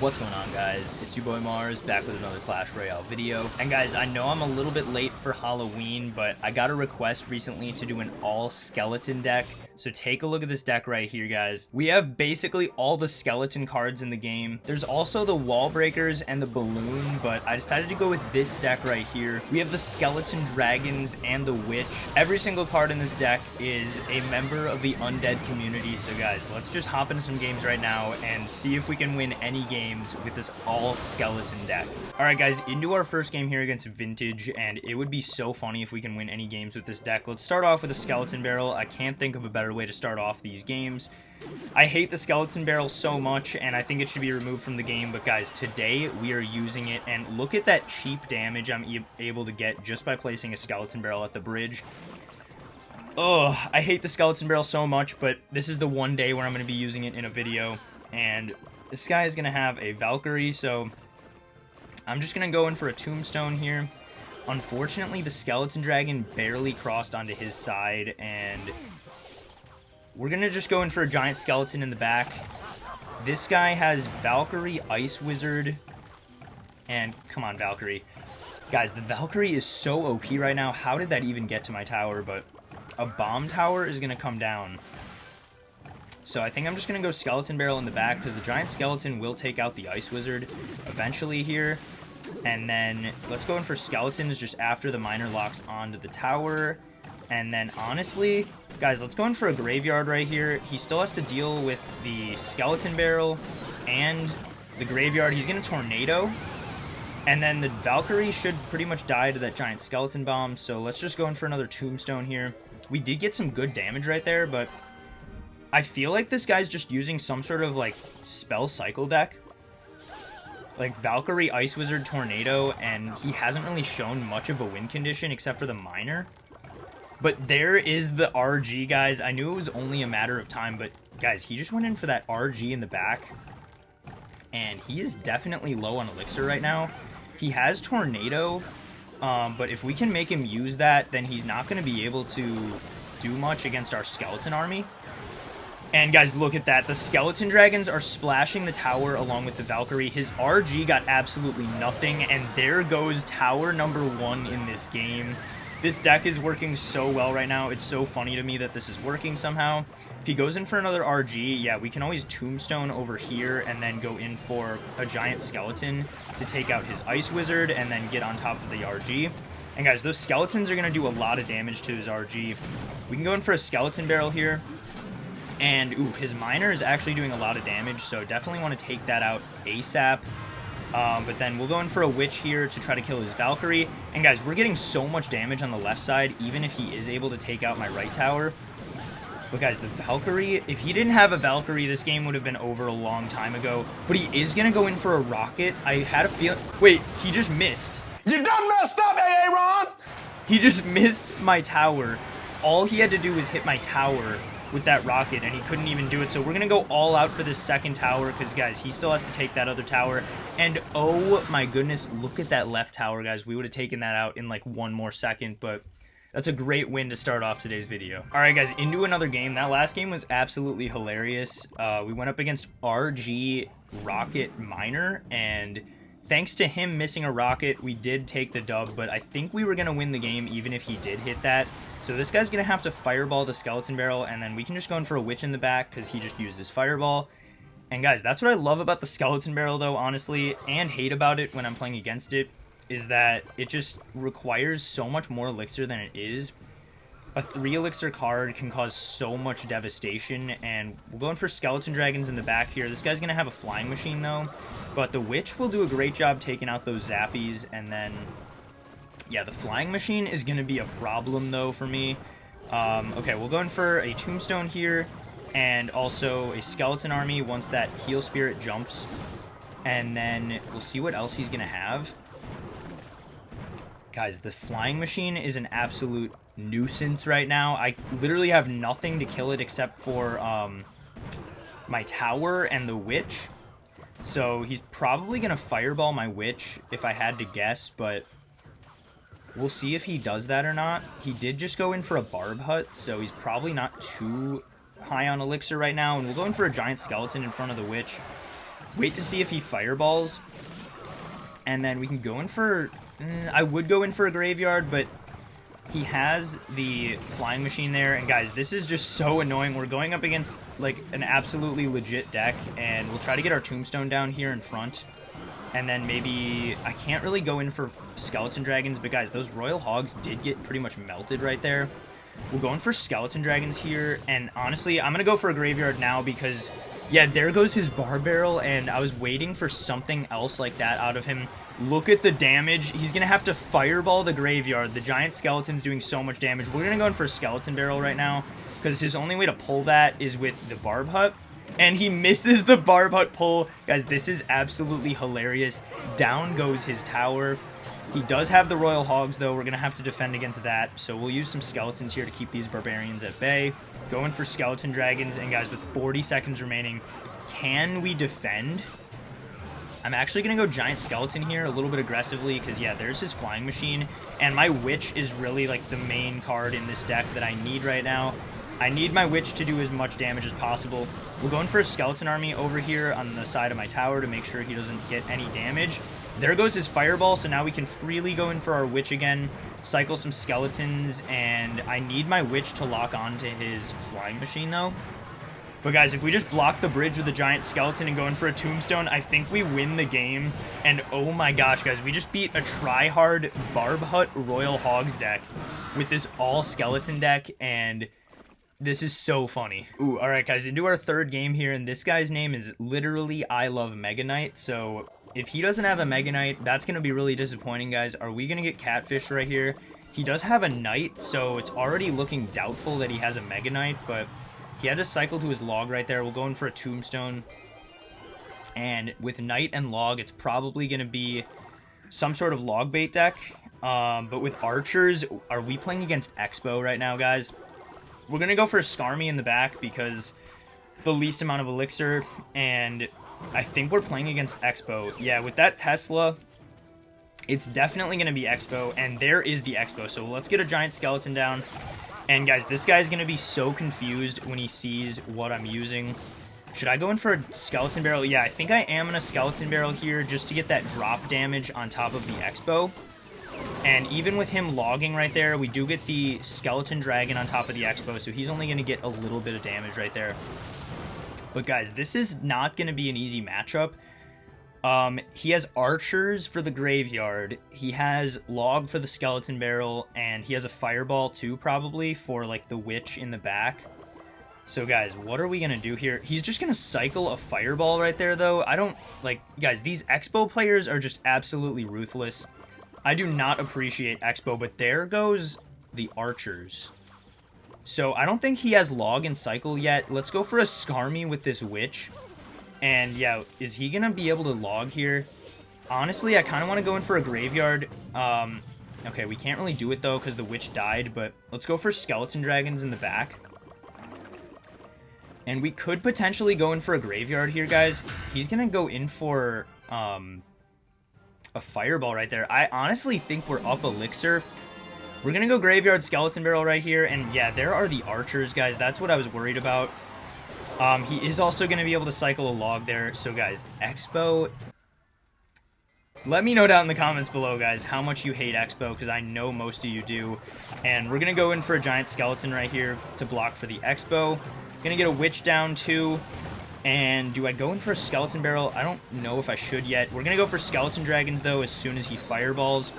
What's going on, guys? It's your boy Mars, back with another Clash Royale video. And guys, I know I'm a little bit late for Halloween, but I got a request recently to do an all-skeleton deck. So take a look at this deck right here, guys. We have basically all the skeleton cards in the game. There's also the wall breakers and the balloon, but I decided to go with this deck right here. We have the skeleton dragons and the witch. Every single card in this deck is a member of the undead community. So guys, let's just hop into some games right now and see if we can win any game with this all skeleton deck. Alright guys, into our first game here against Vintage, and it would be so funny if we can win any games with this deck. Let's start off with a skeleton barrel. I can't think of a better way to start off these games. I hate the skeleton barrel so much, and I think it should be removed from the game, but guys, today we are using it, and look at that cheap damage I'm able to get just by placing a skeleton barrel at the bridge. Ugh, I hate the skeleton barrel so much, but this is the one day where I'm going to be using it in a video, and this guy is going to have a Valkyrie, so I'm just going to go in for a tombstone here. Unfortunately, the skeleton dragon barely crossed onto his side, and we're going to just go in for a giant skeleton in the back. This guy has Valkyrie, Ice Wizard, and come on, Valkyrie. Guys, the Valkyrie is so OP right now. How did that even get to my tower? But a bomb tower is going to come down. So I think I'm just going to go skeleton barrel in the back, because the giant skeleton will take out the Ice Wizard eventually here. And then let's go in for skeletons just after the miner locks onto the tower. And then honestly, guys, let's go in for a graveyard right here. He still has to deal with the skeleton barrel and the graveyard. He's going to tornado. And then the Valkyrie should pretty much die to that giant skeleton bomb. So let's just go in for another tombstone here. We did get some good damage right there, but I feel like this guy's just using some sort of, like, spell cycle deck. Like, Valkyrie, Ice Wizard, Tornado, and he hasn't really shown much of a win condition except for the Miner. But there is the RG, guys. I knew it was only a matter of time, but, guys, he just went in for that RG in the back. And he is definitely low on elixir right now. He has Tornado, but if we can make him use that, then he's not going to be able to do much against our skeleton army. And guys, look at that. The skeleton dragons are splashing the tower along with the Valkyrie. His RG got absolutely nothing, and there goes tower number 1 in this game. This deck is working so well right now. It's so funny to me that this is working somehow. If he goes in for another RG, yeah, we can always tombstone over here and then go in for a giant skeleton to take out his Ice Wizard and then get on top of the RG. And guys, those skeletons are going to do a lot of damage to his RG. We can go in for a skeleton barrel here. And, ooh, his miner is actually doing a lot of damage, so definitely want to take that out ASAP. But then we'll go in for a witch here to try to kill his Valkyrie. And, guys, we're getting so much damage on the left side, even if he is able to take out my right tower. But, guys, the Valkyrie, if he didn't have a Valkyrie, this game would have been over a long time ago. But he is going to go in for a rocket. I had a feeling... Wait, he just missed. You done messed up, Aaron! He just missed my tower. All he had to do was hit my tower with that rocket, and he couldn't even do it. So we're gonna go all out for this second tower, because guys, he still has to take that other tower. And oh my goodness, look at that left tower, guys. We would have taken that out in like one more second, but that's a great win to start off today's video. All right, guys, into another game. That last game was absolutely hilarious. We went up against RG Rocket Miner, and thanks to him missing a rocket, we did take the dub, but I think we were gonna win the game even if he did hit that. So this guy's going to have to fireball the skeleton barrel, and then we can just go in for a witch in the back because he just used his fireball. And guys, that's what I love about the skeleton barrel, though, honestly, and hate about it when I'm playing against it, is that it just requires so much more elixir than it is. A 3 elixir card can cause so much devastation, and we'll go in for skeleton dragons in the back here. This guy's going to have a flying machine, though, but the witch will do a great job taking out those zappies, and then... yeah, the flying machine is going to be a problem, though, for me. Okay, we'll go in for a tombstone here, and also a skeleton army once that heal spirit jumps. And then we'll see what else he's going to have. Guys, the flying machine is an absolute nuisance right now. I literally have nothing to kill it except for my tower and the witch. So he's probably going to fireball my witch, if I had to guess, but... we'll see if he does that or not. He did just go in for a barb hut, so he's probably not too high on elixir right now. And we'll go in for a giant skeleton in front of the witch. Wait to see if he fireballs. And then we can go in for... I would go in for a graveyard, but he has the flying machine there. And guys, this is just so annoying. We're going up against like an absolutely legit deck, and we'll try to get our tombstone down here in front. And then maybe... I can't really go in for skeleton dragons, but guys, those royal hogs did get pretty much melted right there. We'll go in for skeleton dragons here, and honestly, I'm going to go for a graveyard now because, yeah, there goes his bar barrel, and I was waiting for something else like that out of him. Look at the damage. He's going to have to fireball the graveyard. The giant skeleton's doing so much damage. We're going to go in for a skeleton barrel right now because his only way to pull that is with the barb hut. And he misses the barb hut pull. Guys, this is absolutely hilarious. Down goes his tower. He does have the royal hogs, though. We're going to have to defend against that. So we'll use some skeletons here to keep these barbarians at bay. Going for skeleton dragons. And guys, with 40 seconds remaining, can we defend? I'm actually going to go giant skeleton here a little bit aggressively because, yeah, there's his flying machine. And my witch is really, like, the main card in this deck that I need right now. I need my witch to do as much damage as possible. We're going for a skeleton army over here on the side of my tower to make sure he doesn't get any damage. There goes his fireball, so now we can freely go in for our witch again, cycle some skeletons, and I need my witch to lock onto his flying machine, though. But guys, if we just block the bridge with a giant skeleton and go in for a tombstone, I think we win the game. And oh my gosh, guys, we just beat a try-hard Barb Hut Royal Hogs deck with this all-skeleton deck, and... this is so funny. Ooh, alright guys, into our third game here, and this guy's name is literally I Love Mega Knight, so if he doesn't have a Mega Knight, that's going to be really disappointing, guys. Are we going to get catfished right here? He does have a Knight, so it's already looking doubtful that he has a Mega Knight, but he had to cycle to his log right there. We'll go in for a tombstone, and with Knight and log, it's probably going to be some sort of log bait deck, but with archers, are we playing against Expo right now, guys? We're going to go for a Skarmy in the back because it's the least amount of elixir, and I think we're playing against Expo. Yeah, with that Tesla, it's definitely going to be Expo, and there is the Expo. So let's get a giant skeleton down. And guys, this guy's going to be so confused when he sees what I'm using. Should I go in for a skeleton barrel? Yeah, I think I am in a skeleton barrel here just to get that drop damage on top of the Expo. And even with him logging right there, we do get the skeleton dragon on top of the Expo, so he's only going to get a little bit of damage right there. But guys, this is not going to be an easy matchup. He has archers for the graveyard, he has log for the skeleton barrel, and he has a fireball too, probably, for like the witch in the back. So guys, what are we going to do here? He's just going to cycle a fireball right there, though. I don't, like, guys, these Expo players are just absolutely ruthless. I do not appreciate Expo, but there goes the archers. So I don't think he has log and cycle yet. Let's go for a Skarmy with this witch. And yeah, is he going to be able to log here? Honestly, I kind of want to go in for a graveyard. Okay, we can't really do it though because the witch died, but let's go for skeleton dragons in the back. And we could potentially go in for a graveyard here, guys. He's going to go in for... a fireball right there. I honestly think we're up elixir. We're gonna go graveyard skeleton barrel right here, and yeah, there are the archers, guys. That's what I was worried about. He is also gonna be able to cycle a log there. So guys, Expo, let me know down in the comments below, guys, how much you hate Expo, because I know most of you do. And we're gonna go in for a giant skeleton right here to block for the Expo. Gonna get a witch down too. And do I go in for a skeleton barrel? I don't know if I should yet. We're going to go for skeleton dragons, though, as soon as he fireballs.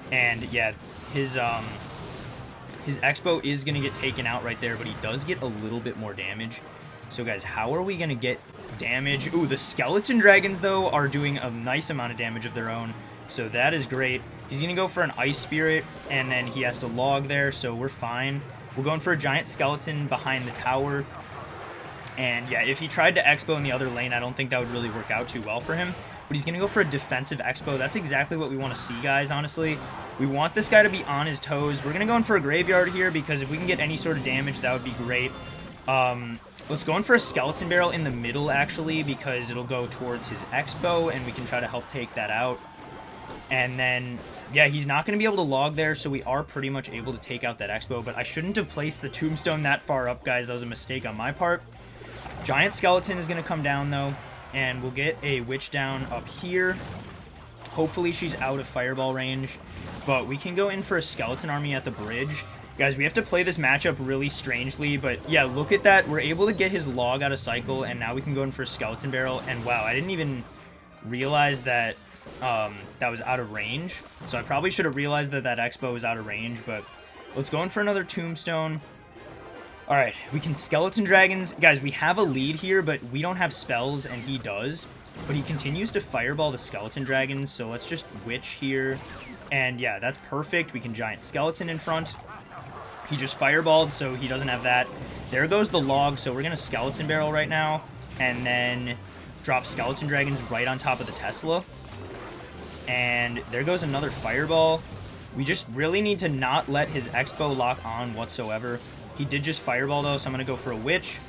And, yeah, his Expo is going to get taken out right there, but he does get a little bit more damage. So, guys, how are we going to get damage? Ooh, the skeleton dragons, though, are doing a nice amount of damage of their own. So that is great. He's going to go for an ice spirit, and then he has to log there, so we're fine. We're going for a giant skeleton behind the tower. And yeah, if he tried to Expo in the other lane, I don't think that would really work out too well for him. But he's going to go for a defensive Expo. That's exactly what we want to see, guys, honestly. We want this guy to be on his toes. We're going to go in for a graveyard here because if we can get any sort of damage, that would be great. Let's go in for a skeleton barrel in the middle, actually, because it'll go towards his Expo, and we can try to help take that out. And then, yeah, he's not going to be able to log there, so we are pretty much able to take out that Expo. But I shouldn't have placed the tombstone that far up, guys. That was a mistake on my part. Giant skeleton is going to come down, though, and we'll get a witch down up here. Hopefully she's out of fireball range, but we can go in for a skeleton army at the bridge. Guys, we have to play this matchup really strangely, but yeah, look at that. We're able to get his log out of cycle, and now we can go in for a skeleton barrel, and wow, I didn't even realize that that was out of range. So I probably should have realized that that expo was out of range, but let's go in for another tombstone. All right, we can skeleton dragons. Guys, we have a lead here, but we don't have spells, and he does. But he continues to fireball the skeleton dragons, so let's just witch here. And yeah, that's perfect. We can giant skeleton in front. He just fireballed, so he doesn't have that. There goes the log, so we're going to skeleton barrel right now. And then drop skeleton dragons right on top of the Tesla. And there goes another fireball. We just really need to not let his expo lock on whatsoever. He did just fireball, though, so I'm going to go for a witch.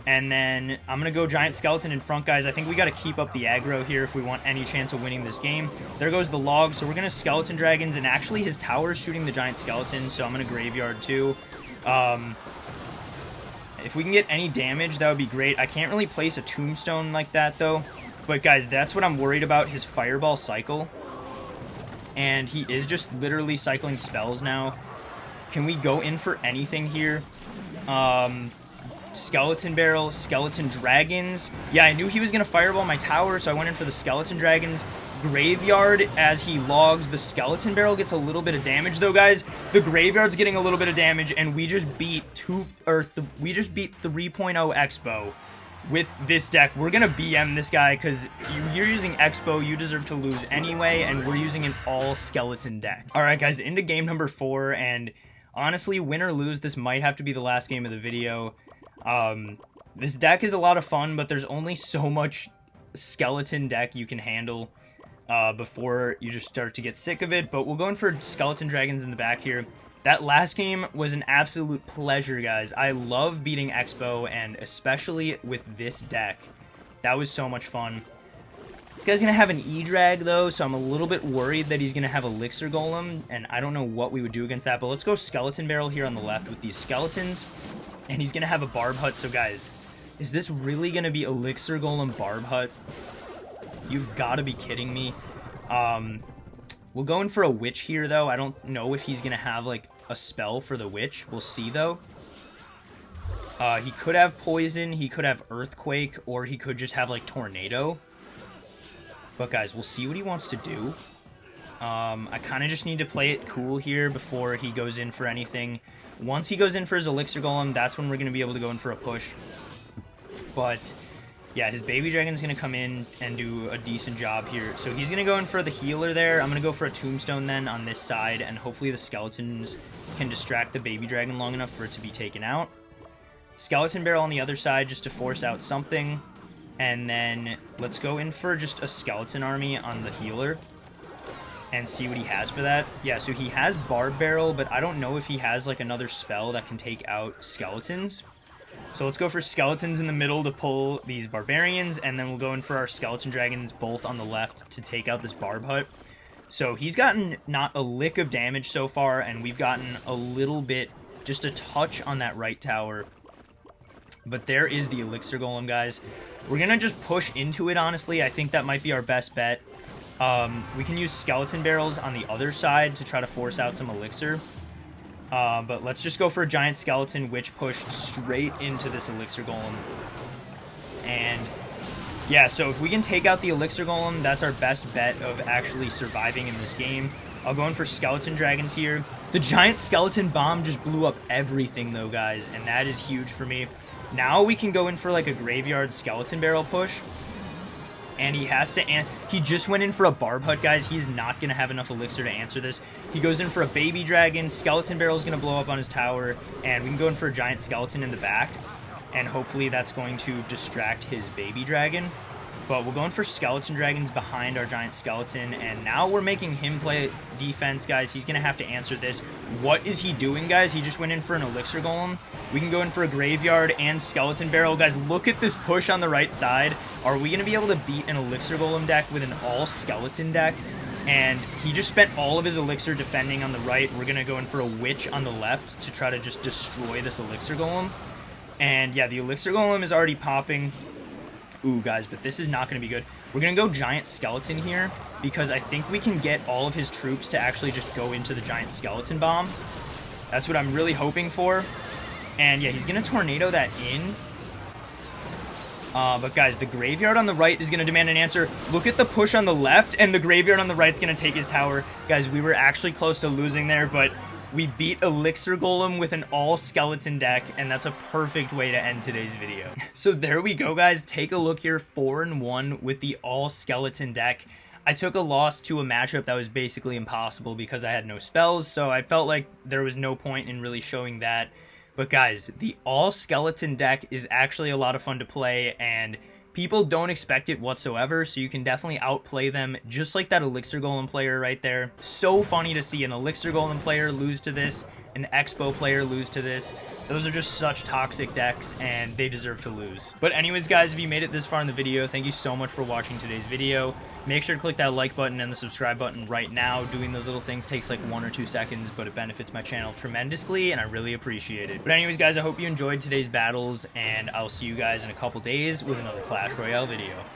And then I'm going to go giant skeleton in front, guys. I think we got to keep up the aggro here if we want any chance of winning this game. There goes the log, so we're going to skeleton dragons. And actually, his tower is shooting the giant skeleton, so I'm going to graveyard, too. If we can get any damage, that would be great. I can't really place a tombstone like that, though. But, guys, that's what I'm worried about, his fireball cycle. And he is just literally cycling spells now. Can we go in for anything here? Skeleton barrel, skeleton dragons. Yeah, I knew he was going to fireball my tower, so I went in for the skeleton dragons. Graveyard as he logs. The skeleton barrel gets a little bit of damage, though, guys. The graveyard's getting a little bit of damage, and we just beat 3.0 Expo with this deck. We're going to BM this guy because you're using Expo. You deserve to lose anyway, and we're using an all-skeleton deck. All right, guys, into game number 4, and honestly, win or lose, this might have to be the last game of the video. This deck is a lot of fun, but there's only so much skeleton deck you can handle before you just start to get sick of it. But we'll go in for skeleton dragons in the back here. That last game was an absolute pleasure, guys. I love beating Expo, and especially with this deck. That was so much fun. This guy's going to have an E-Drag, though, so I'm a little bit worried that he's going to have Elixir Golem, and I don't know what we would do against that. But let's go Skeleton Barrel here on the left with these skeletons, and he's going to have a Barb Hut. So, guys, is this really going to be Elixir Golem Barb Hut? You've got to be kidding me. We'll go in for a Witch here, though. I don't know if he's going to have, like, a spell for the Witch. We'll see, though. He could have Poison, he could have Earthquake, or he could just have, like, Tornado. But, guys, we'll see what he wants to do. I kind of just need to play it cool here before he goes in for anything. Once he goes in for his Elixir Golem, that's when we're going to be able to go in for a push. But, yeah, his Baby Dragon's going to come in and do a decent job here. So he's going to go in for the healer there. I'm going to go for a Tombstone then on this side, and hopefully the Skeletons can distract the Baby Dragon long enough for it to be taken out. Skeleton Barrel on the other side just to force out something. And then let's go in for just a skeleton army on the healer and see what he has for that. Yeah, so he has Barb Barrel, but I don't know if he has like another spell that can take out skeletons. So let's go for skeletons in the middle to pull these barbarians, and then we'll go in for our skeleton dragons both on the left to take out this Barb Hut. So he's gotten not a lick of damage so far, and we've gotten a little bit, just a touch on that right tower. But there is the Elixir Golem, guys. We're going to just push into it, honestly. I think that might be our best bet. We can use Skeleton Barrels on the other side to try to force out some Elixir. But let's just go for a Giant Skeleton, Witch push straight into this Elixir Golem. And, yeah, so if we can take out the Elixir Golem, that's our best bet of actually surviving in this game. I'll go in for Skeleton Dragons here. The Giant Skeleton Bomb just blew up everything, though, guys, and that is huge for me. Now we can go in for like a Graveyard Skeleton Barrel push. And he has to... He just went in for a Barb Hut, guys. He's not going to have enough Elixir to answer this. He goes in for a Baby Dragon. Skeleton Barrel is going to blow up on his tower. And we can go in for a Giant Skeleton in the back. And hopefully that's going to distract his Baby Dragon. But we're going for Skeleton Dragons behind our Giant Skeleton. And now we're making him play defense, guys. He's going to have to answer this. What is he doing, guys? He just went in for an Elixir Golem. We can go in for a Graveyard and Skeleton Barrel. Guys, look at this push on the right side. Are we going to be able to beat an Elixir Golem deck with an all-skeleton deck? And he just spent all of his Elixir defending on the right. We're going to go in for a Witch on the left to try to just destroy this Elixir Golem. And, yeah, the Elixir Golem is already popping. Ooh, guys, but this is not going to be good. We're going to go giant skeleton here because I think we can get all of his troops to actually just go into the giant skeleton bomb. That's what I'm really hoping for. And yeah, he's going to tornado that in. But guys, the graveyard on the right is going to demand an answer. Look at the push on the left, and the graveyard on the right is going to take his tower. Guys, we were actually close to losing there, but we beat Elixir Golem with an all-skeleton deck, and that's a perfect way to end today's video. So there we go, guys. Take a look here, 4-1 with the all-skeleton deck. I took a loss to a matchup that was basically impossible because I had no spells, so I felt like there was no point in really showing that. But guys, the all-skeleton deck is actually a lot of fun to play, and people don't expect it whatsoever, so you can definitely outplay them, just like that Elixir Golem player right there. So funny to see an Elixir Golem player lose to this, an Expo player lose to this. Those are just such toxic decks, and they deserve to lose. But anyways, guys, if you made it this far in the video, thank you so much for watching today's video. Make sure to click that like button and the subscribe button right now. Doing those little things takes like 1 or 2 seconds, but it benefits my channel tremendously, and I really appreciate it. But anyways, guys, I hope you enjoyed today's battles, and I'll see you guys in a couple days with another Clash Royale video.